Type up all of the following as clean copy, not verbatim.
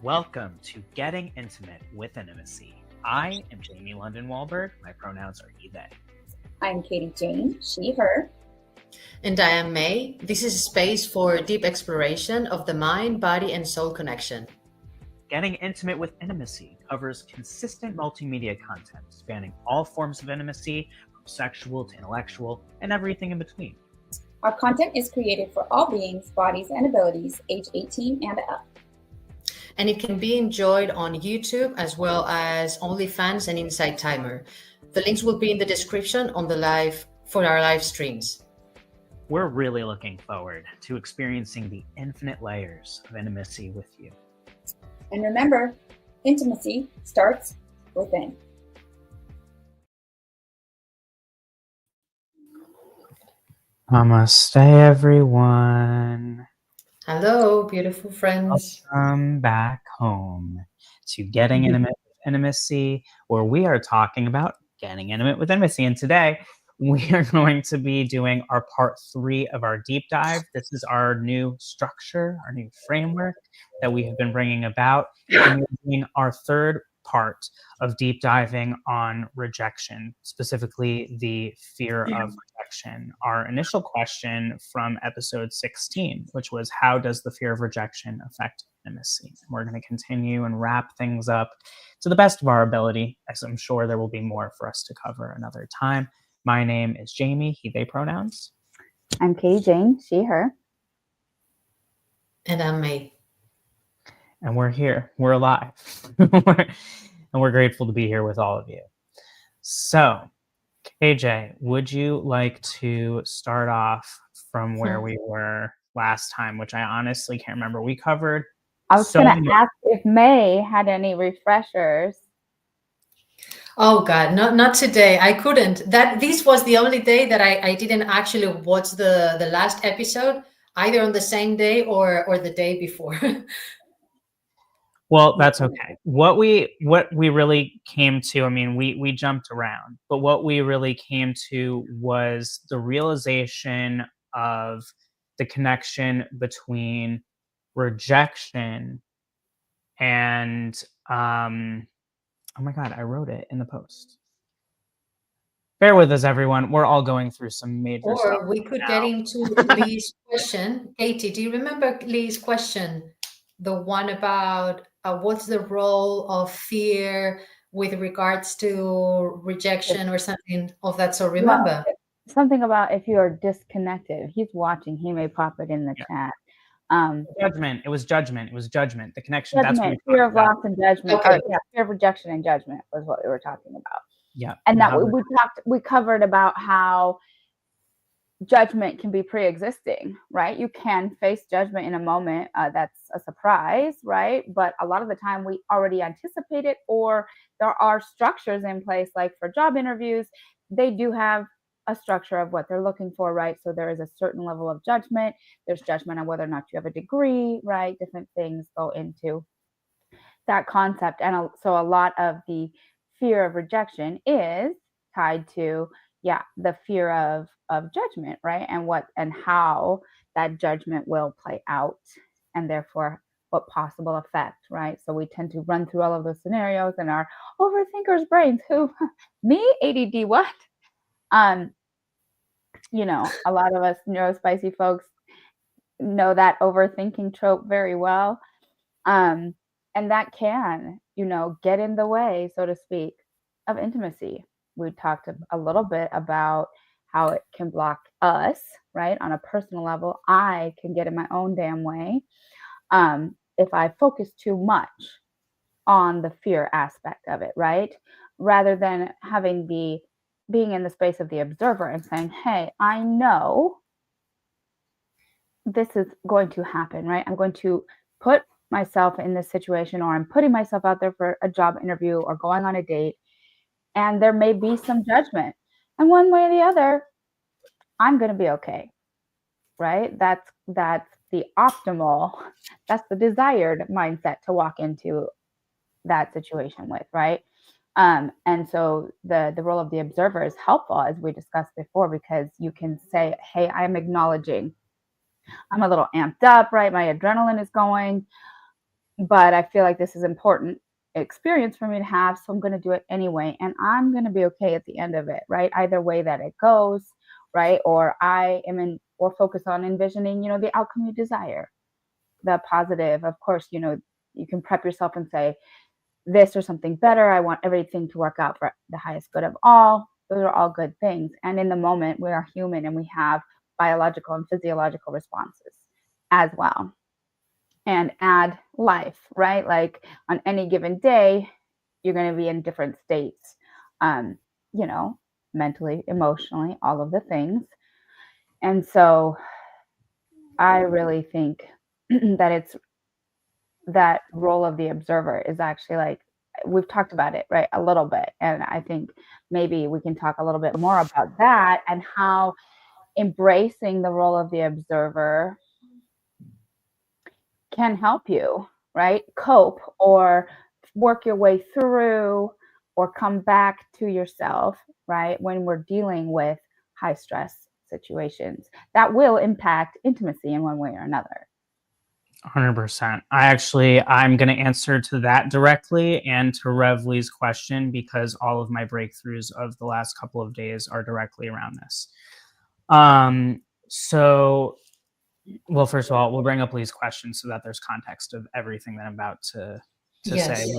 Welcome to Getting Intimate with Intimacy. I am Jamie London Wahlberg. My pronouns are he, they. I'm Katie Jane, she, her. And I am May. This is a space for deep exploration of the mind, body, and soul connection. Getting Intimate with Intimacy covers consistent multimedia content spanning all forms of intimacy, from sexual to intellectual, and everything in between. Our content is created for all beings, bodies, and abilities, age 18 and up. And it can be enjoyed on YouTube as well as OnlyFans and Inside Timer. The links will be in the description on the live for our live streams. We're really looking forward to experiencing the infinite layers of intimacy with you. And remember, intimacy starts within. Namaste, everyone. Hello, beautiful friends. Welcome back home to Getting Intimate with Intimacy, where we are talking about getting intimate with intimacy. And today we are going to be doing our part 3 of our deep dive. This is our new structure, our new framework that we have been bringing about. And we're doing our third part of deep diving on rejection, specifically the fear of rejection. Our initial question from episode 16, which was, how does the fear of rejection affect intimacy? We're going to continue and wrap things up to the best of our ability, as I'm sure there will be more for us to cover another time. My name is Jamie, he, they pronouns. I'm Katie Jane, she, her. And I'm May. And we're here, we're alive. And we're grateful to be here with all of you. So, KJ, would you like to start off from where we were last time, which I honestly can't remember. We covered. I was going to ask if May had any refreshers. Oh God, not today. I couldn't. This was the only day that I didn't actually watch the last episode, either on the same day or the day before. Well, that's okay. What we really came to, I mean, we jumped around, but what we really came to was the realization of the connection between rejection and oh my God, I wrote it in the post. Bear with us, everyone. We're all going through some major stuff. Or we could get into Lee's question. Katie, do you remember Lee's question? The one about what's the role of fear with regards to rejection or something of that sort. Remember? Well, something about if you are disconnected. He's watching. He may pop it in the chat. Judgment. It was judgment. It was judgment. The connection. Judgment, that's what fear of loss and judgment. Okay. Fear of rejection and judgment was what we were talking about. Yeah. And that we covered about how judgment can be pre-existing, right? You can face judgment in a moment that's a surprise, right? But a lot of the time we already anticipate it, or there are structures in place, like for job interviews, they do have a structure of what they're looking for, right? So there is a certain level of judgment. There's judgment on whether or not you have a degree, right? Different things go into that concept. And so a lot of the fear of rejection is tied to the fear of judgment, right? And how that judgment will play out, and therefore what possible effect, right? So we tend to run through all of those scenarios in our overthinkers' brains. Who, me, ADD, what? A lot of us neurospicy folks know that overthinking trope very well, and that can, get in the way, so to speak, of intimacy. We talked a little bit about how it can block us, right? On a personal level, I can get in my own damn way if I focus too much on the fear aspect of it, right? Rather than being in the space of the observer and saying, hey, I know this is going to happen, right? I'm going to put myself in this situation, or I'm putting myself out there for a job interview or going on a date, and there may be some judgment. And one way or the other, I'm going to be okay, right? That's the optimal, that's the desired mindset to walk into that situation with, right? And so the role of the observer is helpful, as we discussed before, because you can say, hey, I'm acknowledging I'm a little amped up, right? My adrenaline is going. but I feel like this is important experience for me to have, so I'm going to do it anyway, and I'm going to be okay at the end of it, right? Either way that it goes, right? Or I am in, or focus on envisioning, the outcome you desire, the positive. Of course, you can prep yourself and say this or something better. I want everything to work out for the highest good of all. Those are all good things. And in the moment, we are human and we have biological and physiological responses as well. And add life, right? Like on any given day, you're going to be in different states, um, mentally, emotionally, all of the things. And so I really think that it's that role of the observer is actually like, we've talked about it, right? A little bit. And I think maybe we can talk a little bit more about that and how embracing the role of the observer can help you, right? Cope or work your way through or come back to yourself, right? When we're dealing with high stress situations that will impact intimacy in one way or another. 100%. I'm going to answer to that directly and to Revly's question because all of my breakthroughs of the last couple of days are directly around this. Well, first of all, we'll bring up Lee's question so that there's context of everything that I'm about to Yes. say,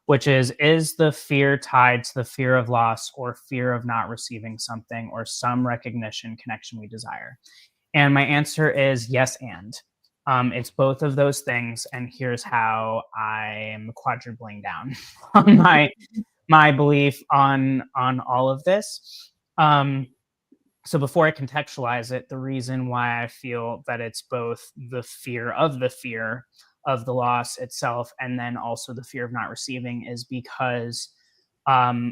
which is the fear tied to the fear of loss or fear of not receiving something or some recognition connection we desire? And my answer is yes and. It's both of those things, and here's how I'm quadrupling down on my belief on all of this. So before I contextualize it, the reason why I feel that it's both the fear of the loss itself and then also the fear of not receiving is because I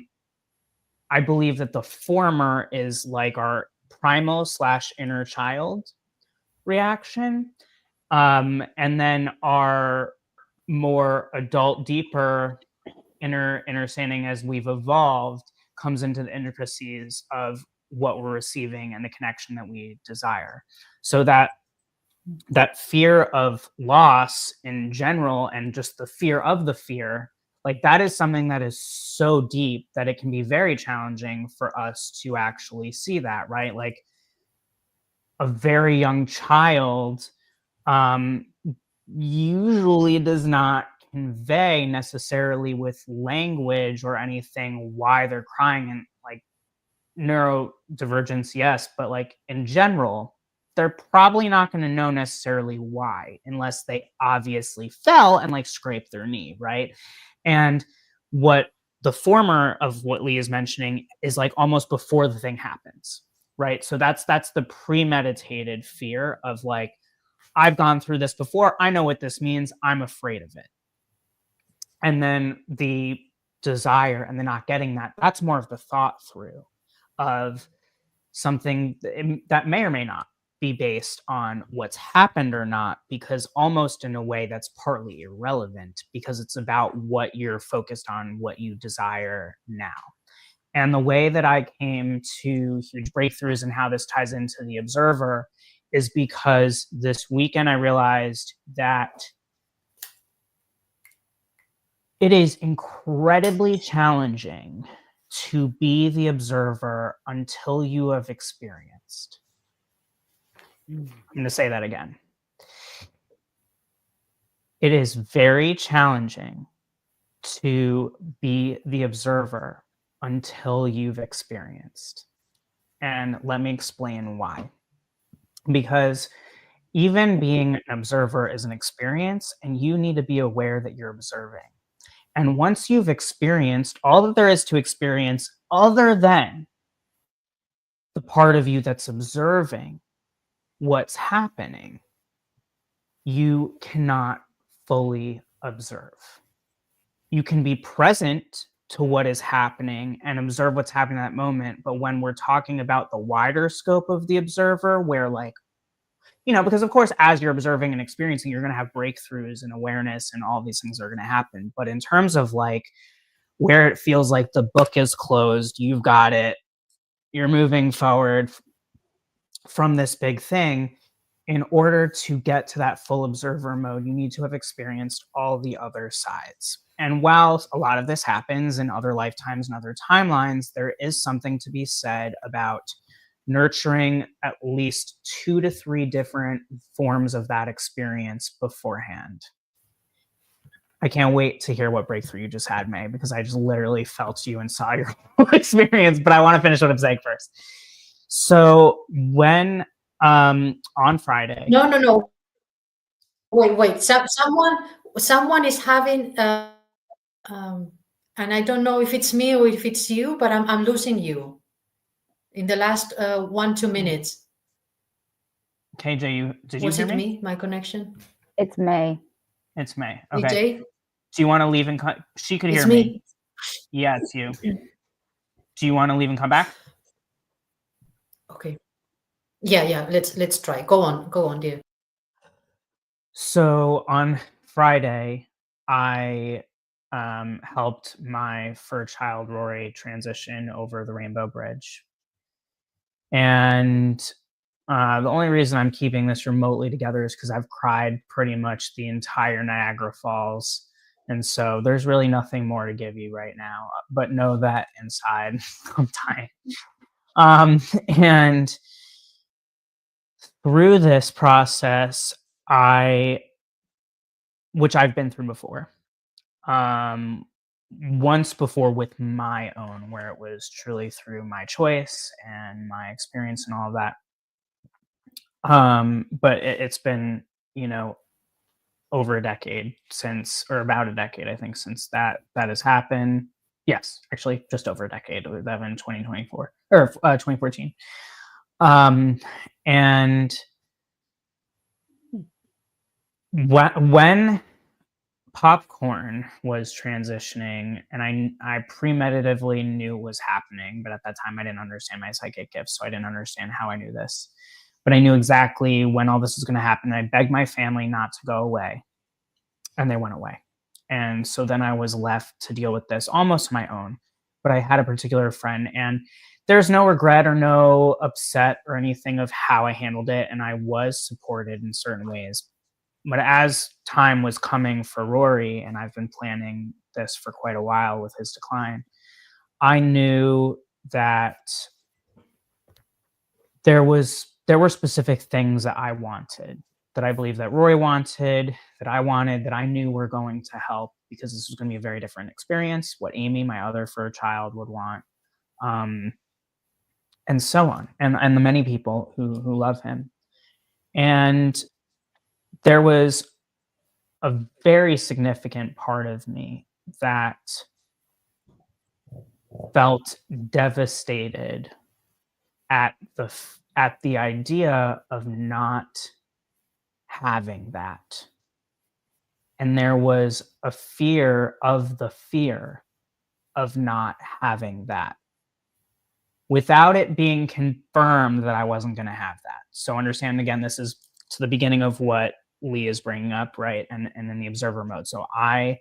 believe that the former is like our primal / inner child reaction. And then our more adult, deeper inner understanding as we've evolved comes into the intricacies of what we're receiving and the connection that we desire. So that fear of loss in general and just the fear of the fear, like that is something that is so deep that it can be very challenging for us to actually see that, right? Like a very young child usually does not convey necessarily with language or anything why they're crying, and like neurodivergence, yes, but like in general, they're probably not going to know necessarily why unless they obviously fell and like scraped their knee, right? And what the former of what Lee is mentioning is like almost before the thing happens, right? So that's the premeditated fear of like, I've gone through this before. I know what this means. I'm afraid of it. And then the desire and the not getting that, that's more of the thought through of something that may or may not be based on what's happened or not, because almost in a way that's partly irrelevant because it's about what you're focused on, what you desire now. And the way that I came to huge breakthroughs and how this ties into the observer is because this weekend I realized that it is incredibly challenging to be the observer until you have experienced. I'm going to say that again. It is very challenging to be the observer until you've experienced. And let me explain why. Because even being an observer is an experience, and you need to be aware that you're observing. And once you've experienced all that there is to experience, other than the part of you that's observing what's happening, you cannot fully observe. You can be present to what is happening and observe what's happening in that moment. But when we're talking about the wider scope of the observer, where like, because of course, as you're observing and experiencing, you're going to have breakthroughs and awareness and all these things are going to happen. But in terms of like where it feels like the book is closed, you've got it, you're moving forward from this big thing, in order to get to that full observer mode, you need to have experienced all the other sides. And while a lot of this happens in other lifetimes and other timelines, there is something to be said about nurturing at least 2 to 3 different forms of that experience beforehand. I can't wait to hear what breakthrough you just had, May, because I just literally felt you and saw your whole experience, but I want to finish what I'm saying first. So when on Friday. No. Wait. Someone is having, and I don't know if it's me or if it's you, but I'm losing you in the last 1-2 minutes. KJ, did you Was hear it me? me? My connection? It's May. It's May. Okay. DJ? Do you want to leave and she could hear It's me. Yeah, it's you. Do you want to leave and come back? Okay. Yeah. Let's try. Go on, dear. So on Friday, I helped my fur child Rory transition over the Rainbow Bridge. And the only reason I'm keeping this remotely together is because I've cried pretty much the entire Niagara Falls. And so there's really nothing more to give you right now, but know that inside I'm dying. And through this process, which I've been through before, once before with my own, where it was truly through my choice and my experience and all of that. But it's been, over a decade since, or about a decade, I think, since that has happened. Yes, actually, just over a decade. That in 2024 or 2014. And when Popcorn was transitioning, and I premeditatively knew it was happening, but at that time I didn't understand my psychic gifts, so I didn't understand how I knew this. But I knew exactly when all this was going to happen. I begged my family not to go away, and they went away. And so then I was left to deal with this almost on my own. But I had a particular friend, and there's no regret or no upset or anything of how I handled it, and I was supported in certain ways. But as time was coming for Rory, and I've been planning this for quite a while with his decline, I knew that there were specific things that I wanted, that I believe that Rory wanted, that I wanted, that I knew were going to help, because this was going to be a very different experience, what Amy, my other fur child, would want, and so on, and the many people who love him. And there was a very significant part of me that felt devastated at the idea of not having that. And there was a fear of the fear of not having that, without it being confirmed that I wasn't going to have that. So understand, again, this is to the beginning of what Lee is bringing up, right? And in the observer mode. So I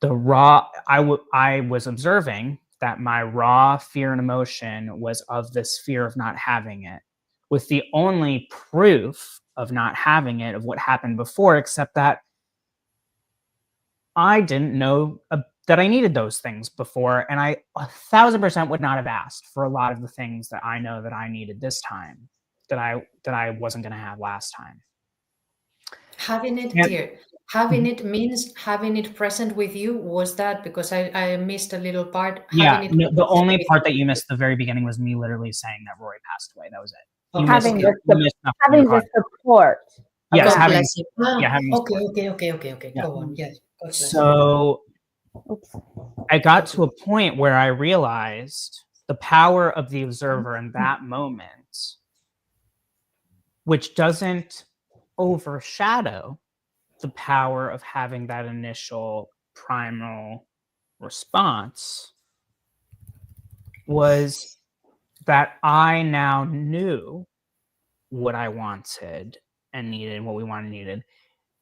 was observing that my raw fear and emotion was of this fear of not having it, with the only proof of not having it of what happened before, except that I didn't know that I needed those things before, and I 1,000% would not have asked for a lot of the things that I know that I needed this time, that I wasn't going to have last time. Having it, dear, having it means having it present with you. Was that because I missed a little part? The only part that you missed at the very beginning was me literally saying that Rory passed away. That was it. Having the support. Yes, having okay. Go on. Yes. So I got to a point where I realized the power of the observer in that moment, which doesn't overshadow the power of having that initial primal response, was that I now knew what I wanted and needed, what we wanted and needed,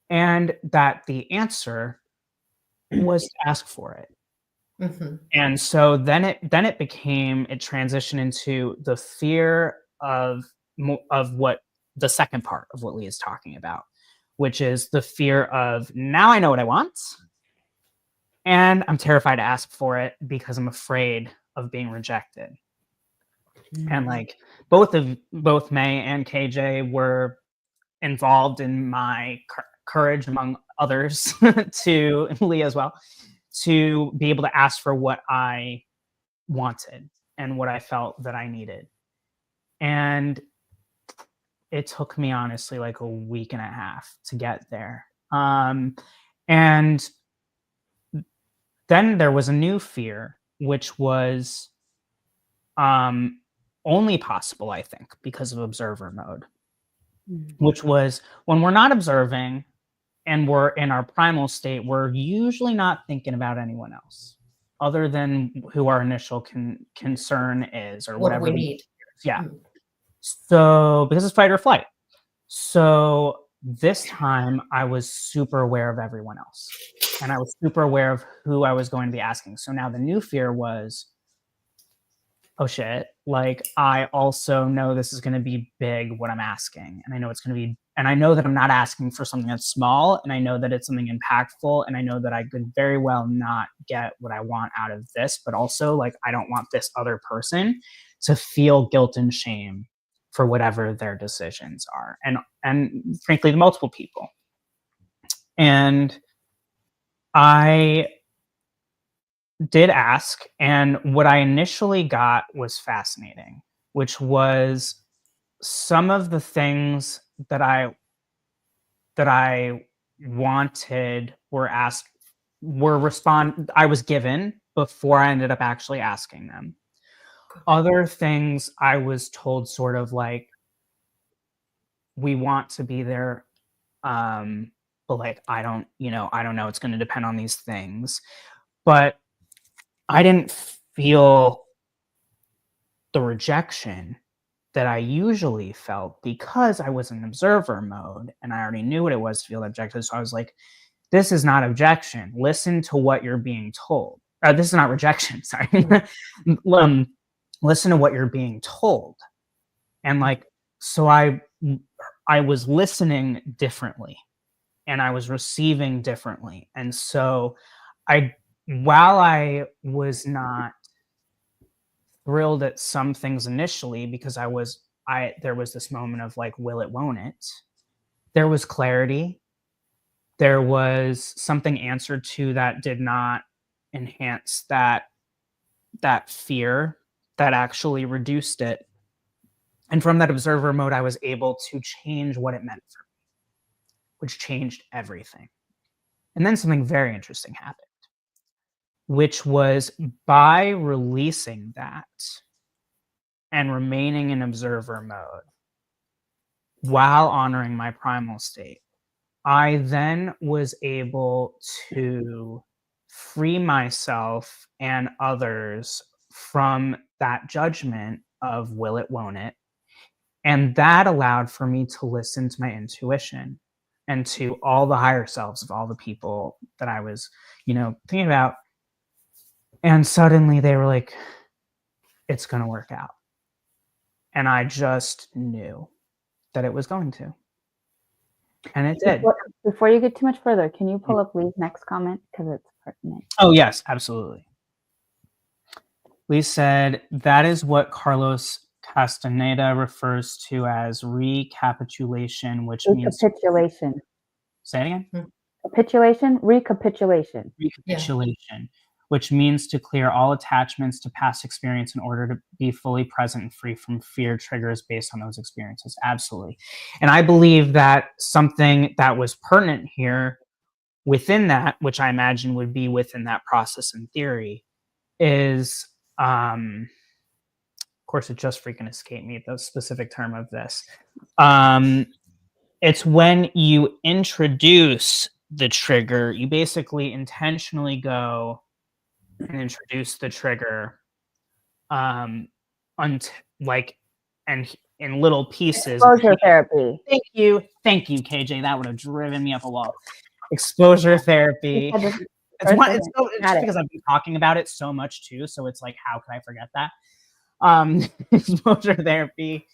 and that the answer was to ask for it. Mm-hmm. And so then it transitioned into the fear of what the second part of what Lee is talking about, which is the fear of, now I know what I want, and I'm terrified to ask for it because I'm afraid of being rejected. And like both May and KJ were involved in my courage, among others, to Lee as well, to be able to ask for what I wanted and what I felt that I needed. And it took me honestly like a week and a half to get there. And then there was a new fear, which was only possible, I think, because of observer mode, which was when we're not observing and we're in our primal state, we're usually not thinking about anyone else other than who our initial concern is, or What whatever we need. Yeah. So because it's fight or flight. So this time I was super aware of everyone else, and I was super aware of who I was going to be asking. So now the new fear was, oh shit, like I also know this is going to be big what I'm asking, and I know it's going to be, and I know that I'm not asking for something that's small, and I know that it's something impactful, and I know that I could very well not get what I want out of this, but also like I don't want this other person to feel guilt and shame for whatever their decisions are, and frankly the multiple people. And I did ask, and what I initially got was fascinating, which was some of the things that I wanted I was given before I ended up actually asking them. Other things I was told sort of like, we want to be there, but like I don't know, it's going to depend on these things. But I didn't feel the rejection that I usually felt because I was in observer mode and I already knew what it was to feel objected. So I was like, this is not objection. Listen to what you're being told. This is not rejection. Sorry. Listen to what you're being told. And like, so I was listening differently and I was receiving differently. And so while I was not thrilled at some things initially, because there was this moment of like, will it, won't it? There was clarity. There was something answered to that did not enhance that fear, that actually reduced it. And from that observer mode, I was able to change what it meant for me, which changed everything. And then something very interesting happened, which was by releasing that and remaining in observer mode while honoring my primal state, I then was able to free myself and others from that judgment of will it, won't it? And that allowed for me to listen to my intuition and to all the higher selves of all the people that I was, thinking about. And suddenly they were like, it's going to work out. And I just knew that it was going to. And it did. Before you get too much further, can you pull up Lee's next comment? Because it's pertinent. Oh, yes, absolutely. Lee said, that is what Carlos Castaneda refers to as recapitulation, which means... Recapitulation. Say it again? Capitulation? Recapitulation. Recapitulation. Yeah. Which means to clear all attachments to past experience in order to be fully present and free from fear triggers based on those experiences. Absolutely. And I believe that something that was pertinent here within that, which I imagine would be within that process in theory, is, of course, it just freaking escaped me, the specific term of this. It's when you introduce the trigger, you basically intentionally go and introduce the trigger, and in little pieces. Exposure therapy. Thank you, KJ. That would have driven me up a wall. Exposure therapy. It's just because I've been talking about it so much too. So it's like, how could I forget that? Exposure therapy.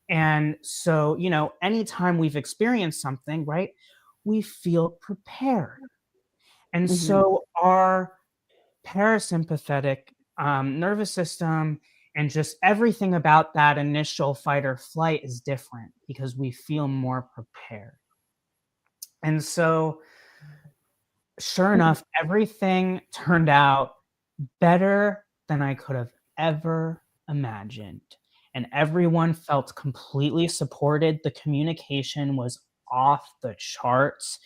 And so, anytime we've experienced something, right, we feel prepared. And Mhm. so our parasympathetic nervous system and just everything about that initial fight or flight is different because we feel more prepared. And so, sure enough, everything turned out better than I could have ever imagined. And everyone felt completely supported. The communication was off the charts.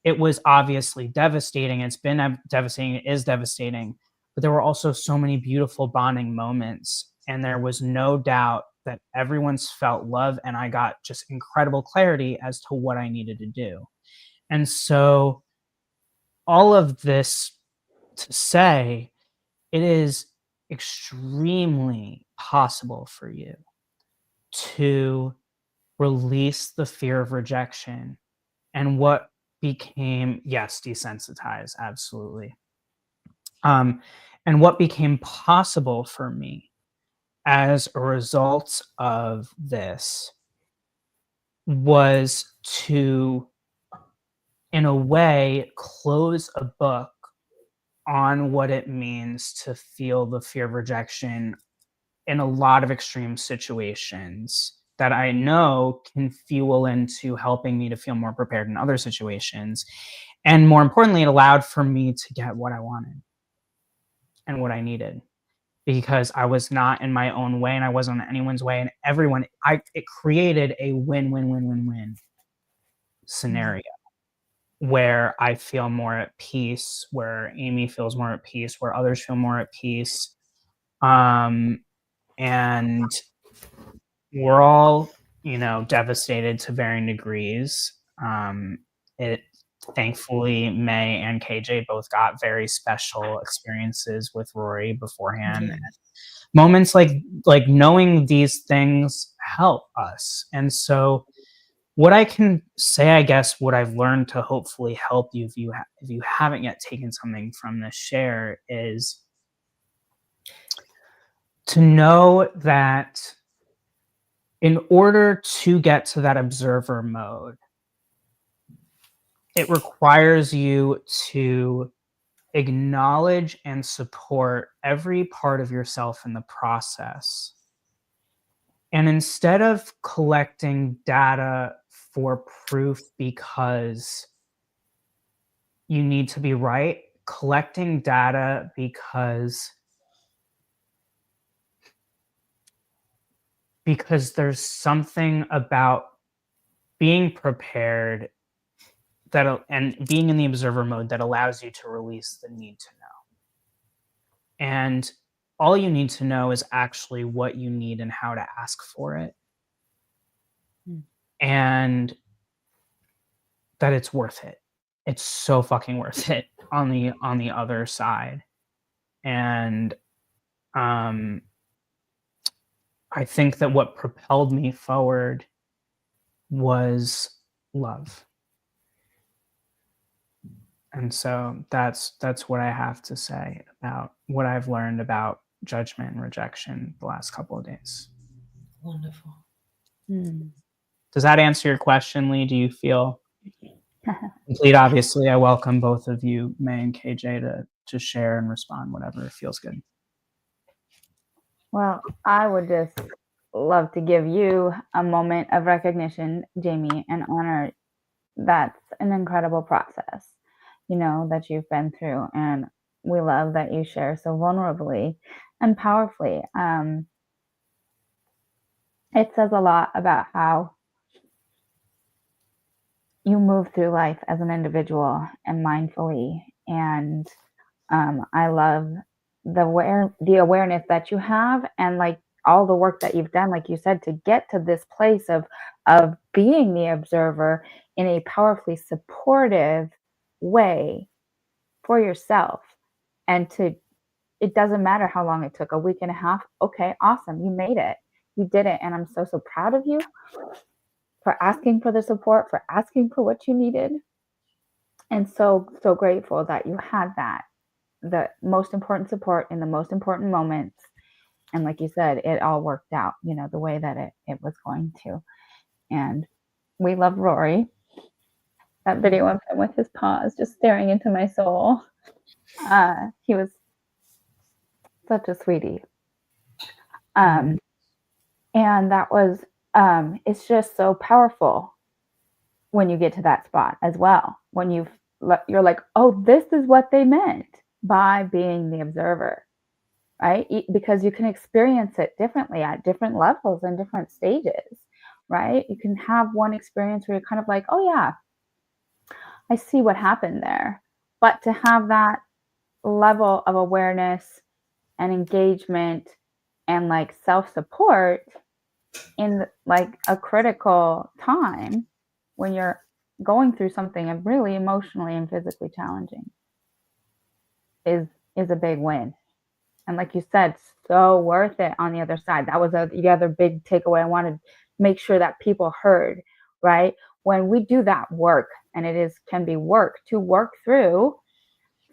It was obviously devastating. It's been devastating. It is devastating. But there were also so many beautiful bonding moments. And there was no doubt that everyone's felt love. And I got just incredible clarity as to what I needed to do. And so, all of this to say, it is extremely possible for you to release the fear of rejection and what became, yes, desensitized, absolutely. And what became possible for me as a result of this was to, in a way, close a book on what it means to feel the fear of rejection in a lot of extreme situations that I know can fuel into helping me to feel more prepared in other situations. And more importantly, it allowed for me to get what I wanted and what I needed because I was not in my own way and I wasn't in anyone's way. And it created a win, win, win, win, win scenario where I feel more at peace, where Amy feels more at peace, where others feel more at peace. And we're all, devastated to varying degrees. It Thankfully, May and KJ both got very special experiences with Rory beforehand. Yeah. Moments like knowing these things help us. And so, what I can say, I guess, what I've learned to hopefully help you if you haven't yet taken something from this share is to know that in order to get to that observer mode, it requires you to acknowledge and support every part of yourself in the process. And instead of collecting data for proof because you need to be right, collecting data because there's something about being prepared and being in the observer mode that allows you to release the need to know. And all you need to know is actually what you need and how to ask for it. And that it's worth it. It's so fucking worth it on the other side. And I think that what propelled me forward was love. And so that's what I have to say about what I've learned about judgment and rejection the last couple of days. Wonderful. Does that answer your question, Lee? Do you feel complete? Obviously, I welcome both of you, May and KJ, to share and respond, whatever feels good. Well, I would just love to give you a moment of recognition, Jamie, and honor that's an incredible process, that you've been through. And we love that you share so vulnerably and powerfully. It says a lot about how you move through life as an individual and mindfully. And I love the awareness that you have, and like all the work that you've done, like you said, to get to this place of being the observer in a powerfully supportive way for yourself. And it doesn't matter how long it took, a week and a half. Okay, awesome. You made it. You did it. And I'm so, so proud of you for asking for the support, for asking for what you needed. And so, so grateful that you had that, the most important support in the most important moments. And like you said, it all worked out, the way that it was going to. And we love Rory. That video of him with his paws just staring into my soul. He was such a sweetie. And that was, it's just so powerful when you get to that spot as well. When you're like, oh, this is what they meant by being the observer, right? Because you can experience it differently at different levels and different stages, right? You can have one experience where you're kind of like, oh yeah, I see what happened there. But to have that level of awareness and engagement and like self-support in like a critical time when you're going through something really emotionally and physically challenging is a big win. And like you said, so worth it on the other side. That was the other big takeaway I wanted to make sure that people heard, right? When we do that work, and can be work to work through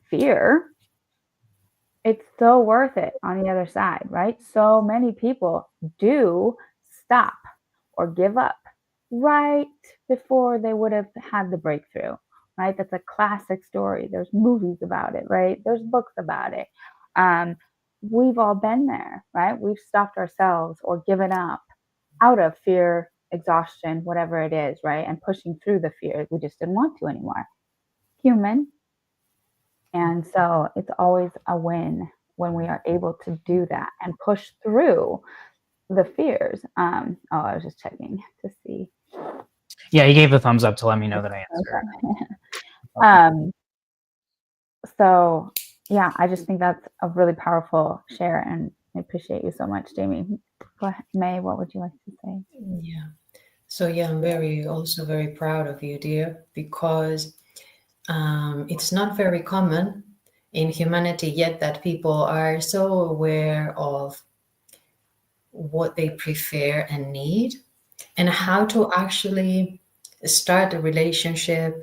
fear, it's so worth it on the other side, right? So many people do stop or give up right before they would have had the breakthrough, right? That's a classic story. There's movies about it, right? There's books about it. We've all been there, right? We've stopped ourselves or given up out of fear, exhaustion, whatever it is, right? And pushing through the fear. We just didn't want to anymore. Human. And so it's always a win when we are able to do that and push through the fears. I was just checking to see. Yeah, he gave the thumbs up to let me know that I answered. So yeah, I just think that's a really powerful share, and I appreciate you so much, Jamie. Go ahead, May, what would you like to say? Yeah. So yeah, I'm also very proud of you, dear, because it's not very common in humanity yet that people are so aware of what they prefer and need and how to actually start a relationship,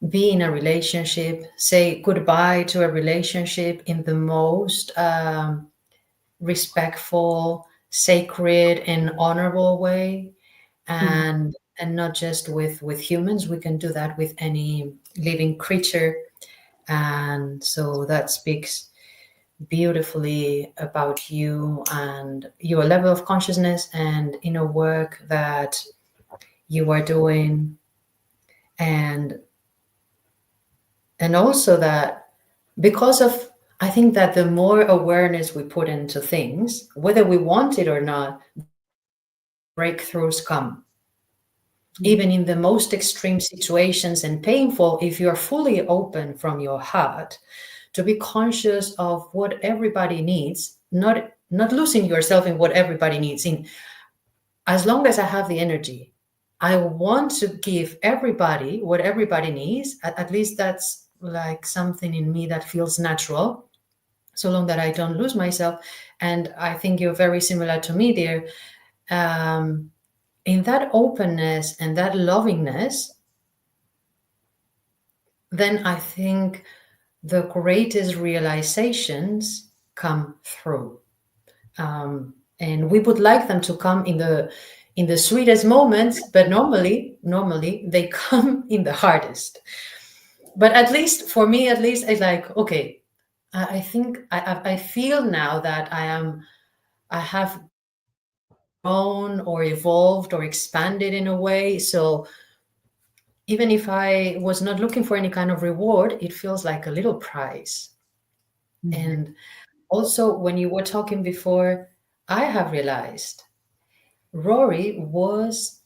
be in a relationship, say goodbye to a relationship in the most respectful, sacred, and honorable way. And not just with humans. We can do that with any living creature. And so that speaks beautifully about you and your level of consciousness and inner work that you are doing. And also that because of, I think that the more awareness we put into things, whether we want it or not, breakthroughs come. Even in the most extreme situations and painful, if you're fully open from your heart to be conscious of what everybody needs, not losing yourself in what everybody needs. As long as I have the energy, I want to give everybody what everybody needs. At least that's like something in me that feels natural, so long that I don't lose myself. And I think you're very similar to me, dear. In that openness and that lovingness, then I think the greatest realizations come through. And we would like them to come in the sweetest moments, but normally they come in the hardest. But at least for me, it's like, okay, I think I feel now that I have grown or evolved or expanded in a way. So even if I was not looking for any kind of reward, it feels like a little prize. And also, when you were talking before, I have realized Rory was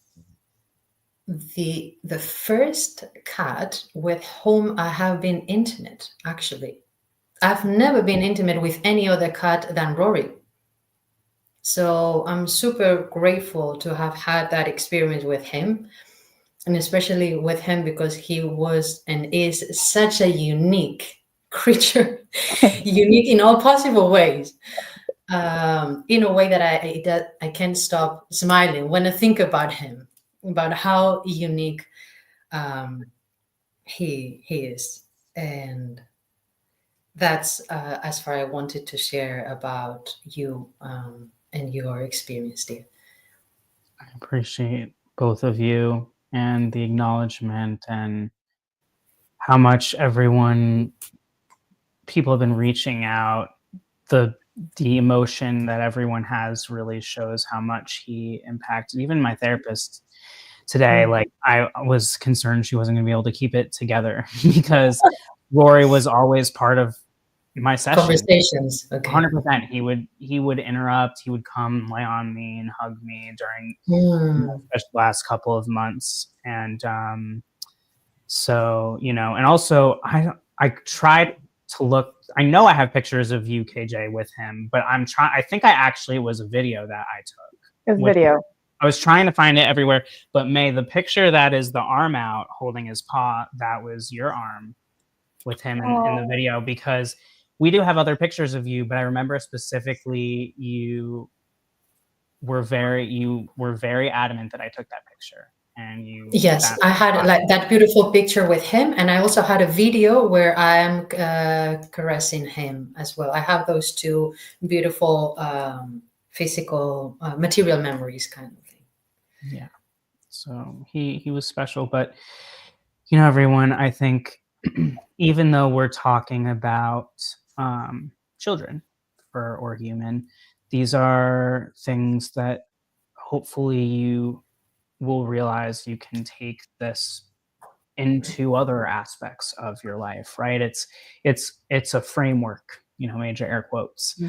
the first cat with whom I have been intimate, actually. I've never been intimate with any other cat than Rory. So I'm super grateful to have had that experience with him, and especially with him because he was and is such a unique creature, unique in all possible ways. In a way that I can't stop smiling when I think about him, about how unique he is. And That's as far I wanted to share about you and your experience, dear. I appreciate both of you and the acknowledgement and how much people have been reaching out. The emotion that everyone has really shows how much he impacted. Even my therapist today, like, I was concerned she wasn't gonna be able to keep it together because Rory was always part of my session. Conversations. Okay. 100%. He would interrupt, he would come lay on me and hug me during especially the last couple of months. And so, and also I tried to look. I know I have pictures of you, KJ, with him, but I think it was a video that I took. His video. I was trying to find it everywhere, but May, the picture that is the arm out holding his paw, that was your arm with him in the video, because we do have other pictures of you, but I remember specifically you were very adamant that I took that picture. And yes, I had like that beautiful picture with him, and I also had a video where I am caressing him as well. I have those two beautiful physical material memories kind of thing. Yeah, so he was special. But everyone, I think even though we're talking about children or human, these are things that hopefully you will realize you can take this into other aspects of your life, right? It's a framework, major air quotes.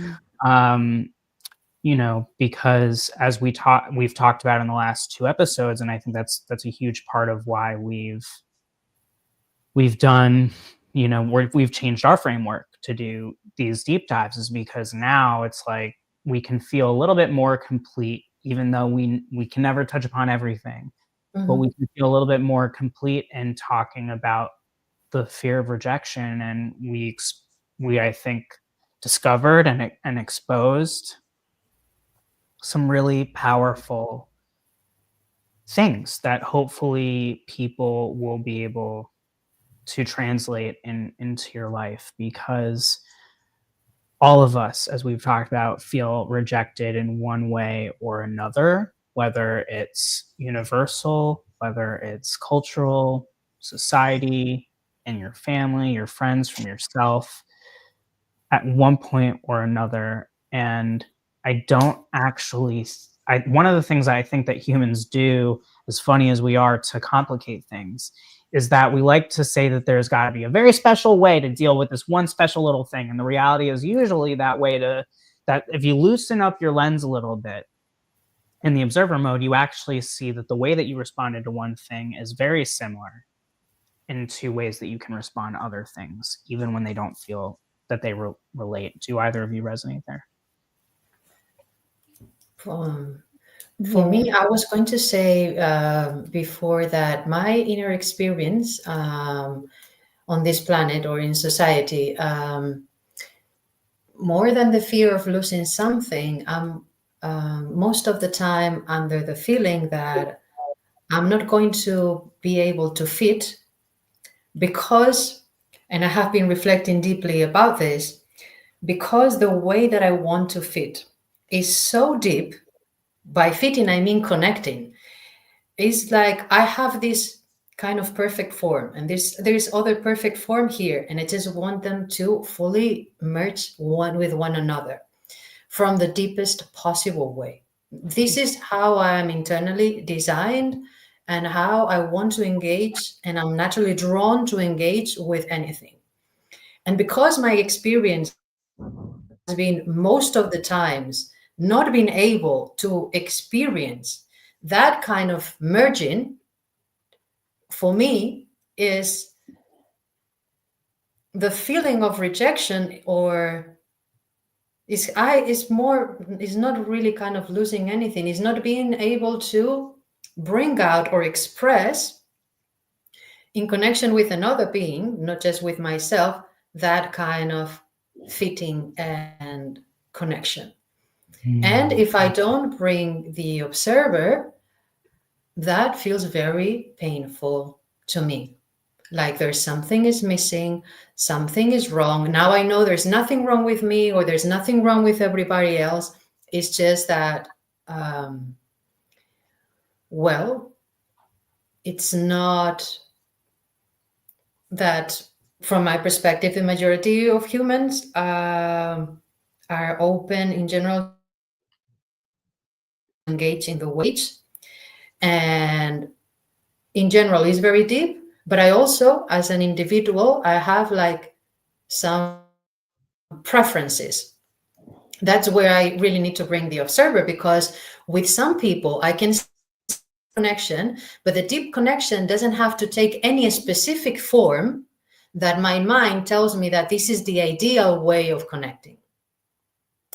Because as we've talked about in the last 2 episodes, and I think that's a huge part of why we've done, we've changed our framework to do these deep dives, is because now it's like we can feel a little bit more complete, even though we can never touch upon everything. But we can feel a little bit more complete in talking about the fear of rejection. And we I think, discovered and exposed some really powerful things that hopefully people will be able to translate into your life, because all of us, as we've talked about, feel rejected in one way or another, whether it's universal, whether it's cultural, society, in your family, your friends, from yourself, at one point or another. And one of the things I think that humans do, as funny as we are, to complicate things, is that we like to say that there's got to be a very special way to deal with this one special little thing. And the reality is usually that if you loosen up your lens a little bit in the observer mode, you actually see that the way that you responded to one thing is very similar in 2 ways that you can respond to other things, even when they don't feel that they relate. Do either of you resonate there? For me, I was going to say before that my inner experience on this planet or in society, more than the fear of losing something, I'm most of the time under the feeling that I'm not going to be able to fit because, and I have been reflecting deeply about this, because the way that I want to fit is so deep. By fitting, I mean connecting. It's like I have this kind of perfect form, and there's other perfect form here, and I just want them to fully merge one with one another from the deepest possible way. This is how I am internally designed and how I want to engage, and I'm naturally drawn to engage with anything. And because my experience has been most of the times not being able to experience that kind of merging, for me, is the feeling of rejection, or is not really kind of losing anything, is not being able to bring out or express in connection with another being, not just with myself, that kind of fitting and connection. And if I don't bring the observer, that feels very painful to me. like there's something is missing, something is wrong. Now I know there's nothing wrong with me or there's nothing wrong with everybody else. It's just that, well, it's not that, from my perspective, the majority of humans are open in general, engage in the wage, and in general is very deep. But I also, as an individual, I have like some preferences. That's where I really need to bring the observer, because with some people I can connection, but the deep connection doesn't have to take any specific form that my mind tells me that this is the ideal way of connecting.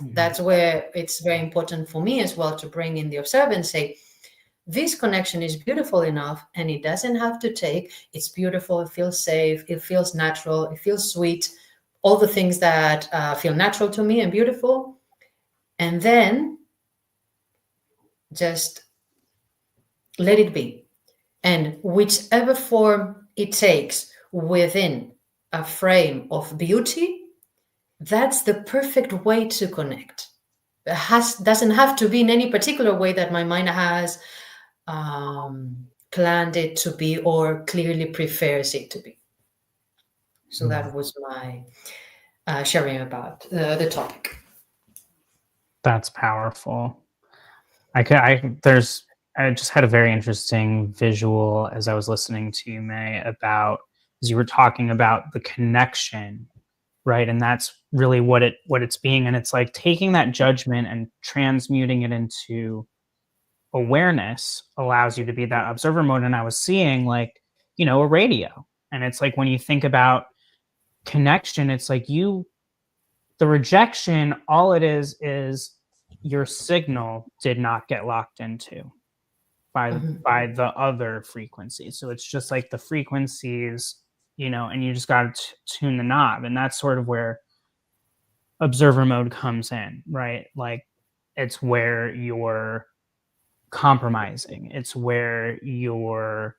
That's where it's very important for me as well to bring in the observer and say, this connection is beautiful enough, and it doesn't have to take, it's beautiful, it feels safe, it feels natural, it feels sweet, all the things that feel natural to me and beautiful. And then just let it be. And whichever form it takes within a frame of beauty, that's the perfect way to connect. It doesn't have to be in any particular way that my mind has planned it to be or clearly prefers it to be. So that was my sharing about the topic. That's powerful. I just had a very interesting visual as I was listening to you, May, about as you were talking about the connection, right? And that's really what it's being. And it's like taking that judgment and transmuting it into awareness allows you to be that observer mode. And I was seeing like, a radio. And it's like when you think about connection, it's like the rejection, all it is your signal did not get locked into by the other frequencies. So it's just like the frequencies, and you just got to tune the knob. And that's sort of where observer mode comes in, right? Like it's where you're compromising. It's where you're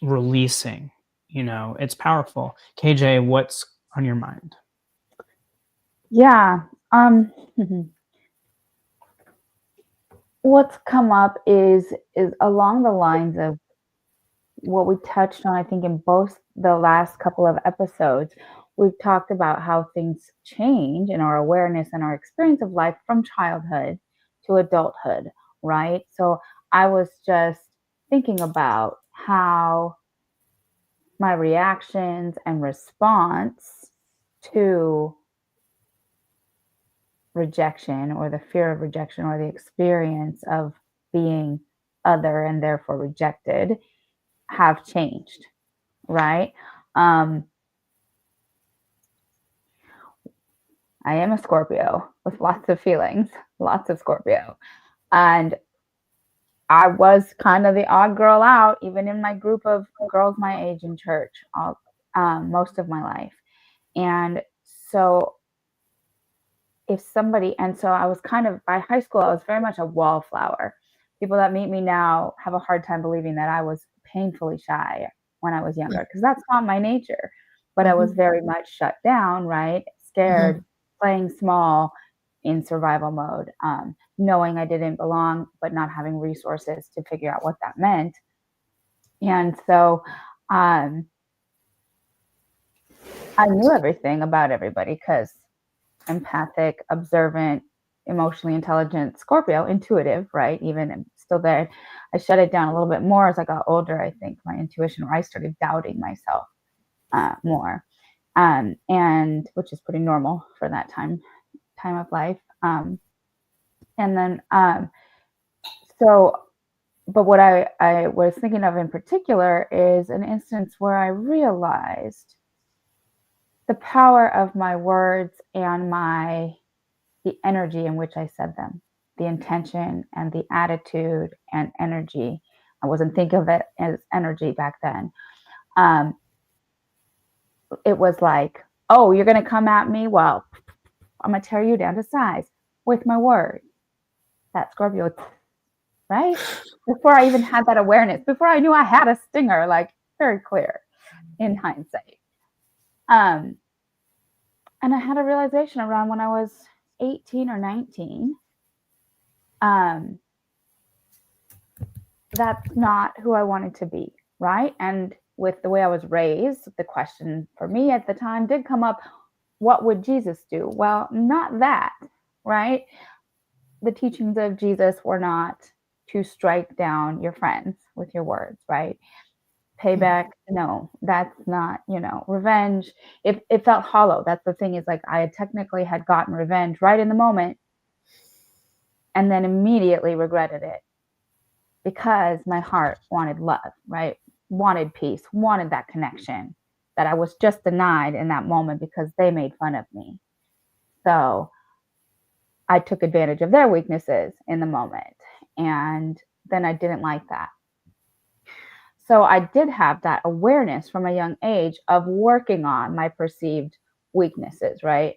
releasing, it's powerful. KJ, what's on your mind? Yeah. What's come up is along the lines of what we touched on, I think, in both the last couple of episodes. We've talked about how things change in our awareness and our experience of life from childhood to adulthood, right? So I was just thinking about how my reactions and response to rejection, or the fear of rejection, or the experience of being other and therefore rejected, have changed, right? I am a Scorpio with lots of feelings, lots of Scorpio. And I was kind of the odd girl out, even in my group of girls my age in church, most of my life. And so so I was kind of, by high school, I was very much a wallflower. People that meet me now have a hard time believing that I was painfully shy when I was younger, because that's not my nature. But I was very much shut down, right? Scared, playing small, in survival mode, knowing I didn't belong, but not having resources to figure out what that meant. And so I knew everything about everybody, because empathic, observant, emotionally intelligent Scorpio, intuitive, right? Even I'm still there. I shut it down a little bit more as I got older, I think, my intuition, where I started doubting myself more, and which is pretty normal for that time of life. And then, but what I was thinking of in particular is an instance where I realized the power of my words and the energy in which I said them, the intention and the attitude and energy. I wasn't thinking of it as energy back then. It was like, oh, you're going to come at me? Well, I'm going to tear you down to size with my words. That Scorpio, right? Before I even had that awareness, before I knew I had a stinger, like very clear in hindsight. And I had a realization around when I was 18 or 19. That's not who I wanted to be, right? And with the way I was raised, the question for me at the time did come up, what would Jesus do? Well, not that, right? The teachings of Jesus were not to strike down your friends with your words, right? Payback, no, that's not, revenge. It felt hollow. That's the thing, is like I had gotten revenge right in the moment and then immediately regretted it because my heart wanted love, right? Wanted peace, wanted that connection that I was just denied in that moment because they made fun of me. So I took advantage of their weaknesses in the moment. And then I didn't like that. So I did have that awareness from a young age of working on my perceived weaknesses, right?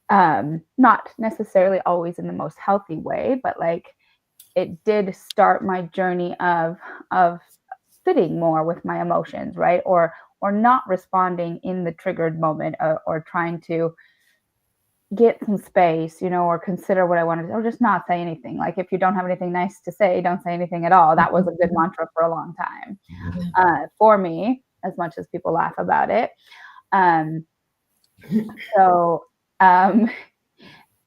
Not necessarily always in the most healthy way, but like it did start my journey of sitting more with my emotions, right? Or not responding in the triggered moment, or trying to get some space, or consider what I wanted, or just not say anything. Like if you don't have anything nice to say, don't say anything at all. That was a good mantra for a long time for me, as much as people laugh about it.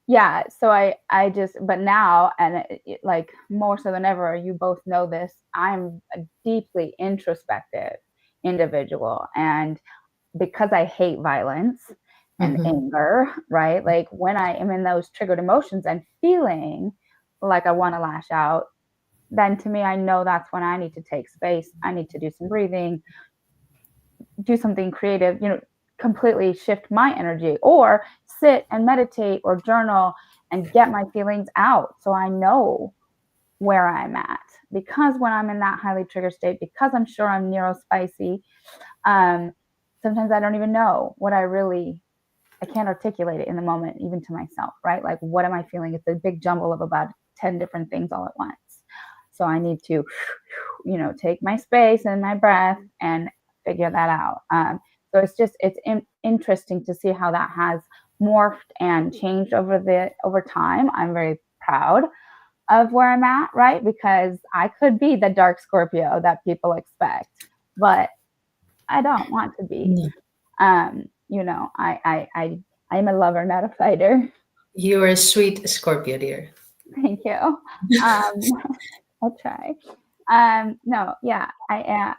Yeah, so I just, but now, and like more so than ever, you both know this, I'm a deeply introspective individual. And because I hate violence and anger, right? Like when I am in those triggered emotions and feeling like I want to lash out, then to me, I know that's when I need to take space. I need to do some breathing, do something creative, completely shift my energy, or sit and meditate or journal and get my feelings out so I know where I'm at. Because when I'm in that highly triggered state, because I'm sure I'm neurospicy, sometimes I don't even know what I can't articulate it in the moment, even to myself, right? Like, what am I feeling? It's a big jumble of about 10 different things all at once. So I need to, take my space and my breath and figure that out. So it's interesting to see how that has morphed and changed over time. I'm very proud of where I'm at, right? Because I could be the dark Scorpio that people expect, but I don't want to be. I'm a lover, not a fighter. You're a sweet Scorpio, dear. Thank you. I'll try. No, yeah, I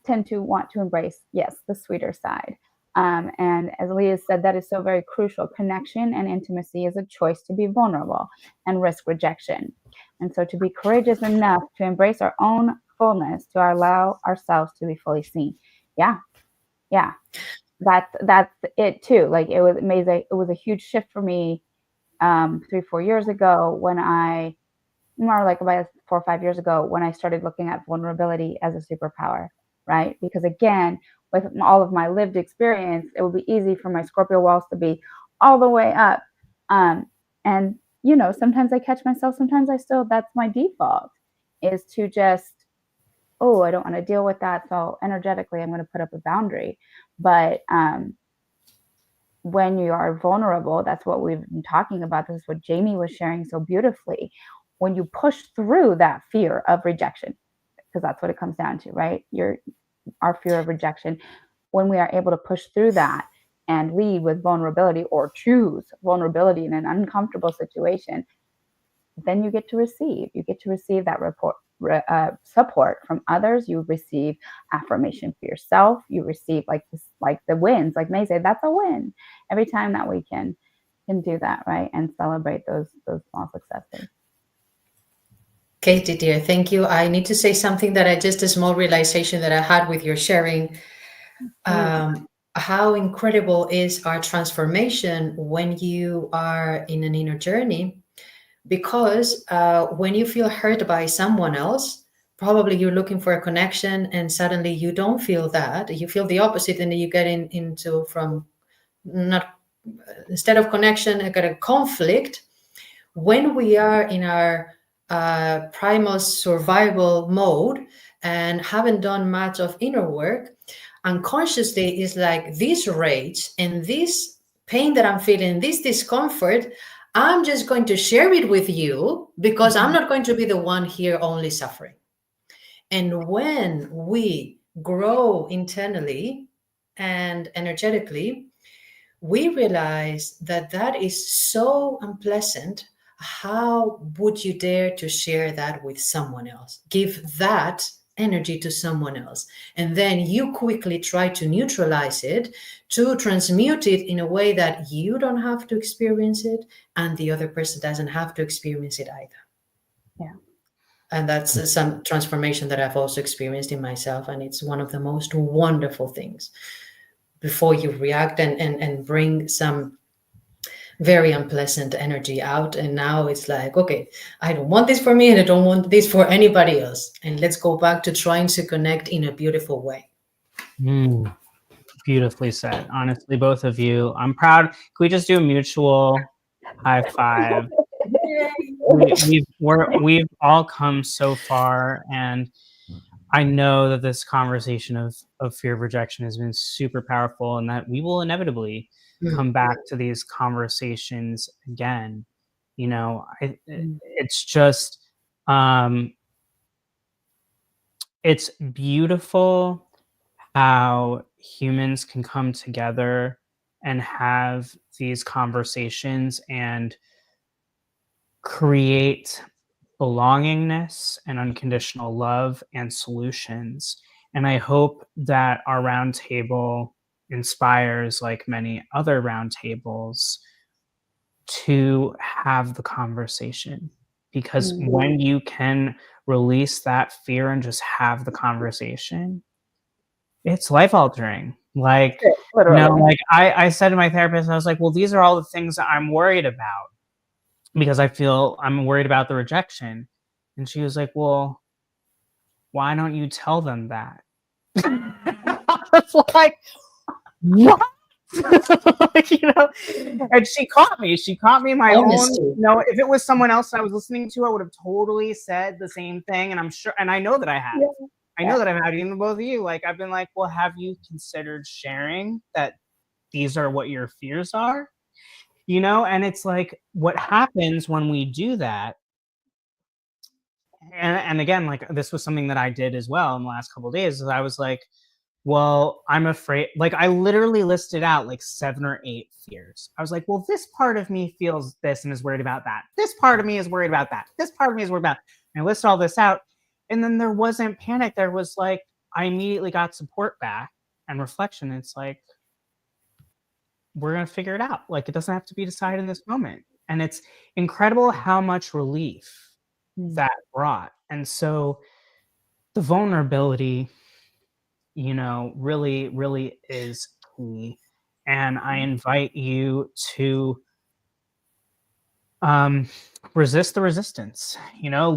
tend to want to embrace, yes, the sweeter side. And as Leah said, that is so very crucial. Connection and intimacy is a choice to be vulnerable and risk rejection. And so to be courageous enough to embrace our own fullness, to allow ourselves to be fully seen. Yeah. That's it too. Like it was amazing. It was a huge shift for me 3-4 years ago more like about 4 or 5 years ago, when I started looking at vulnerability as a superpower, right? Because again, with all of my lived experience, it would be easy for my Scorpio walls to be all the way up. And, sometimes I catch myself, sometimes that's my default, is to just, oh, I don't want to deal with that. So energetically, I'm going to put up a boundary. But when you are vulnerable, that's what we've been talking about. This is what Jamie was sharing so beautifully. When you push through that fear of rejection, because that's what it comes down to, right? Our fear of rejection. When we are able to push through that and lead with vulnerability, or choose vulnerability in an uncomfortable situation, then you get to receive. You get to receive that support from others. You receive affirmation for yourself. You receive like the wins. Like May said, that's a win every time that we can do that, right? And celebrate those small successes. Katie, dear, thank you. I need to say something just a small realization that I had with your sharing. How incredible is our transformation when you are in an inner journey? Because when you feel hurt by someone else, probably you're looking for a connection, and suddenly you don't feel that. You feel the opposite, and then you get into instead of connection, I got a conflict. When we are in our primal survival mode and haven't done much of inner work, unconsciously is like this rage and this pain that I'm feeling, this discomfort, I'm just going to share it with you because I'm not going to be the one here only suffering. And when we grow internally and energetically, we realize that that is so unpleasant. How would you dare to share that with someone else? Give that energy to someone else. And then you quickly try to neutralize it, to transmute it in a way that you don't have to experience it and the other person doesn't have to experience it either. Yeah. And that's some transformation that I've also experienced in myself. And it's one of the most wonderful things before you react and bring some very unpleasant energy out. And now it's like, okay, I don't want this for me and I don't want this for anybody else. And let's go back to trying to connect in a beautiful way. Beautifully said. Honestly, both of you. I'm proud. Can we just do a mutual high five? We've all come so far, and I know that this conversation of fear of rejection has been super powerful, and that we will inevitably come back to these conversations again. You know, it's just it's beautiful how humans can come together and have these conversations and create belongingness and unconditional love and solutions. And I hope that our roundtable inspires, like many other roundtables, to have the conversation. Because when you can release that fear and just have the conversation, it's life altering. Like, like I said to my therapist, I was like, well, these are all the things that I'm worried about because I feel I'm worried about the rejection. And she was like, well, why don't you tell them that? I was like, what? Like, you know, and she caught me in my Honesty. own, you know, if it was someone else I was listening to, I would have totally said the same thing. And I'm sure, and I know that I have. I know that I've had, even both of you, like, I've been like, well, have you considered sharing that these are what your fears are? You know, and it's like, what happens when we do that, and again, like, this was something that I did as well in the last couple of days, is I was like, well, I'm afraid, like, I literally listed out like 7 or 8 fears. I was like, well, this part of me feels this and is worried about that. This part of me is worried about that. This part of me is worried about, and I list all this out. And then there wasn't panic. There was like, I immediately got support back and reflection. It's like, we're going to figure it out. Like, it doesn't have to be decided in this moment. And it's incredible how much relief that brought. And so the vulnerability, you know, really, really is key. And I invite you to resist the resistance, you know,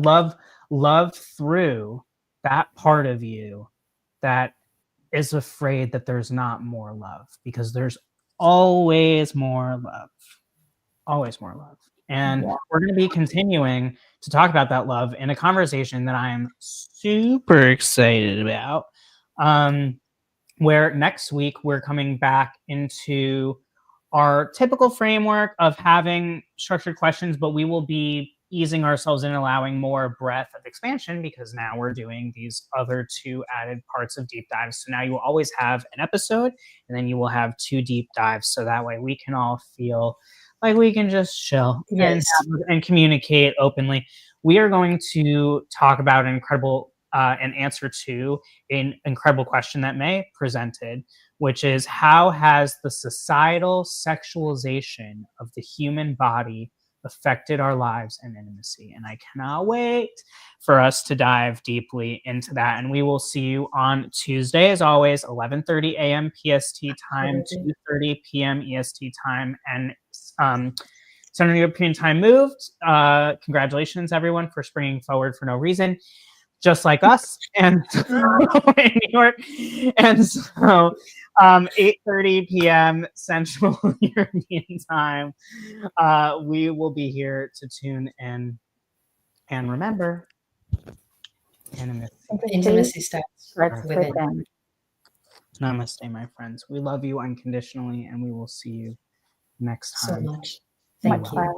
love through that part of you that is afraid that there's not more love, because there's always more love. Always more love. And we're going to be continuing to talk about that love in a conversation that I am super excited about. Where next week we're coming back into our typical framework of having structured questions, but we will be easing ourselves in, allowing more breadth of expansion, because now we're doing these other 2 added parts of deep dives. So now you will always have an episode, and then you will have 2 deep dives. So that way we can all feel like we can just chill and communicate openly. We are going to talk about an incredible an answer to an incredible question that May presented, which is, how has the societal sexualization of the human body affected our lives and intimacy? And I cannot wait for us to dive deeply into that. And we will see you on Tuesday, as always, 11:30 a.m. PST time, 2:30 p.m. EST time, and Central European time moved. Congratulations, everyone, for springing forward for no reason, just like us, and in New York. And so 8:30 p.m. Central European time, we will be here to tune in And remember, Intimacy starts starts within. within. Namaste, my friends. We love you unconditionally, and we will see you next So time. much. Be Thank Much you. love.